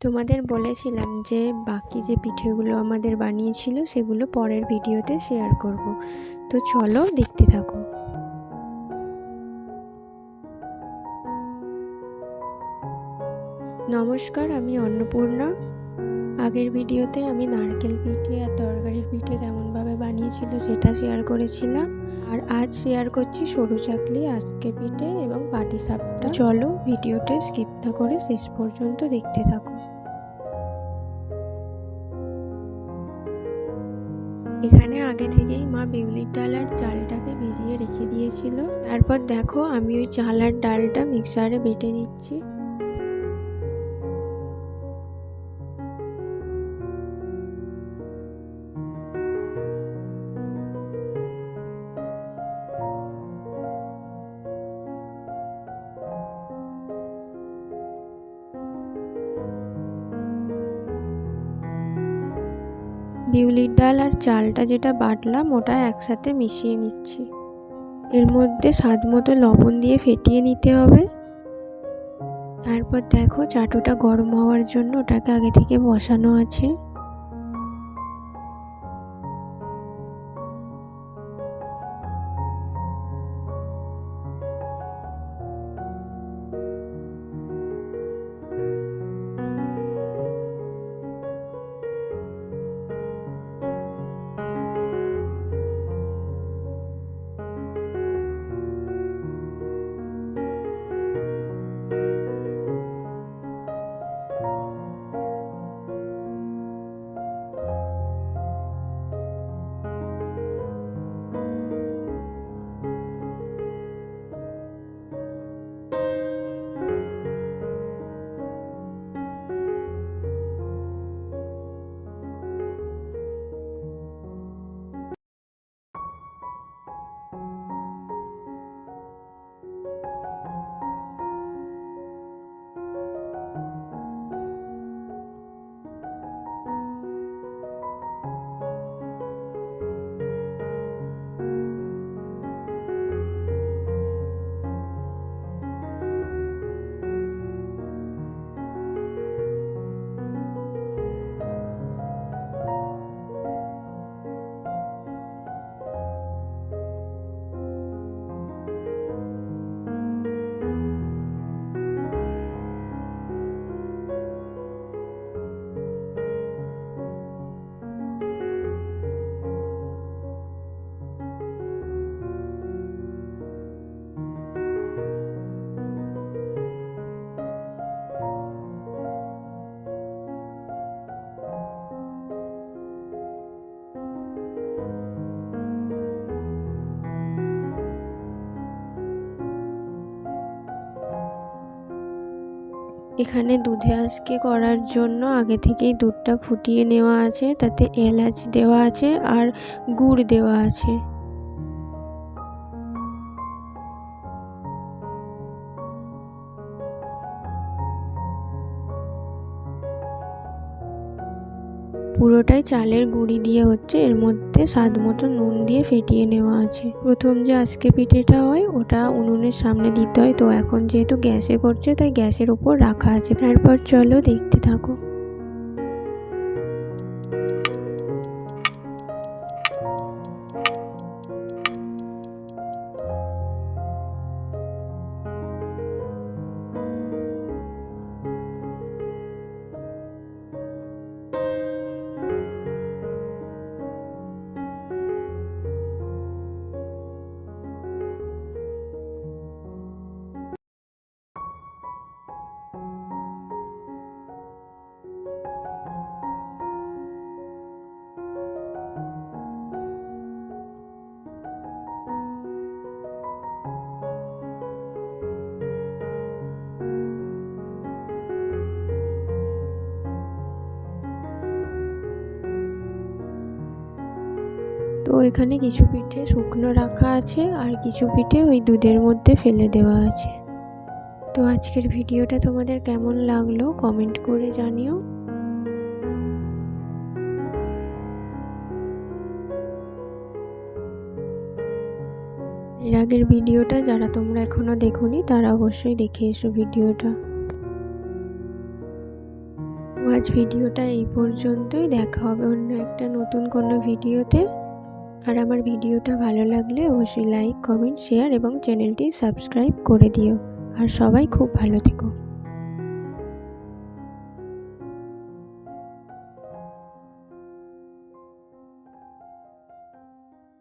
তোমাদের বলেছিলাম যে বাকি যে পিঠেগুলো আমাদের বানিয়েছিল সেগুলো পরের ভিডিওতে শেয়ার করব, তো চলো দেখতে থাকো। নমস্কার, আমি অন্নপূর্ণা। আগের ভিডিওতে আমি নারকেল পিঠে আর তরকারির পিঠে কেমনভাবে বানিয়েছিল সেটা শেয়ার করেছিলাম, আর আজ শেয়ার করছি সরু চাকলি, আজকে পিঠে এবং পাটিসাপটা। চলো ভিডিওটা স্কিপ না করে শেষ পর্যন্ত দেখতে থাকো। এখানে আগে থেকেই মা বিউলির ডাল আর চালটাকে ভিজিয়ে রেখে দিয়েছিল। তারপর দেখো আমি ওই চাল আর ডালটা মিক্সারে বেটে নিচ্ছি। বিউলির ডাল আর চালটা যেটা বাটলাম ওটা একসাথে মিশিয়ে নিচ্ছি। এর মধ্যে স্বাদ মতো লবণ দিয়ে ফেটিয়ে নিতে হবে। তারপর দেখো চাটুটা গরম হওয়ার জন্য ওটাকে আগে থেকে বসানো আছে। এখানে দুধে আজকে করার জন্য আগে থেকেই দুধটা ফুটিয়ে নেওয়া আছে, তাতে এলাচ দেওয়া আছে আর গুড় দেওয়া আছে। পুরোটাই চালের গুঁড়ি দিয়ে হচ্ছে, এর মধ্যে স্বাদ মতো নুন দিয়ে ফেটিয়ে নেওয়া আছে। প্রথম যে আজকে পিঠেটা হয় ওটা উনুনের সামনে দিতে হয়, তো এখন যেহেতু গ্যাসে করছে তাই গ্যাসের ওপর রাখা আছে। তারপর চলো দেখতে থাকো। তো এখানে কিছু পিঠে শুকনো রাখা আছে আর কিছু পিঠে ওই দুধের মধ্যে ফেলে দেওয়া আছে। তো আজকের ভিডিওটা তোমাদের কেমন লাগলো কমেন্ট করে জানিও। এর আগের ভিডিওটা যারা তোমরা এখনো দেখোনি তারা অবশ্যই দেখে এসো ভিডিওটা। আজ ভিডিওটা এই পর্যন্তই। দেখা হবে অন্য একটা নতুন কোনো ভিডিওতে। আর আমার ভিডিওটা ভালো লাগলে অবশ্যই লাইক, কমেন্ট, শেয়ার এবং চ্যানেলটি সাবস্ক্রাইব করে দিও। আর সবাই খুব ভালো থেকো।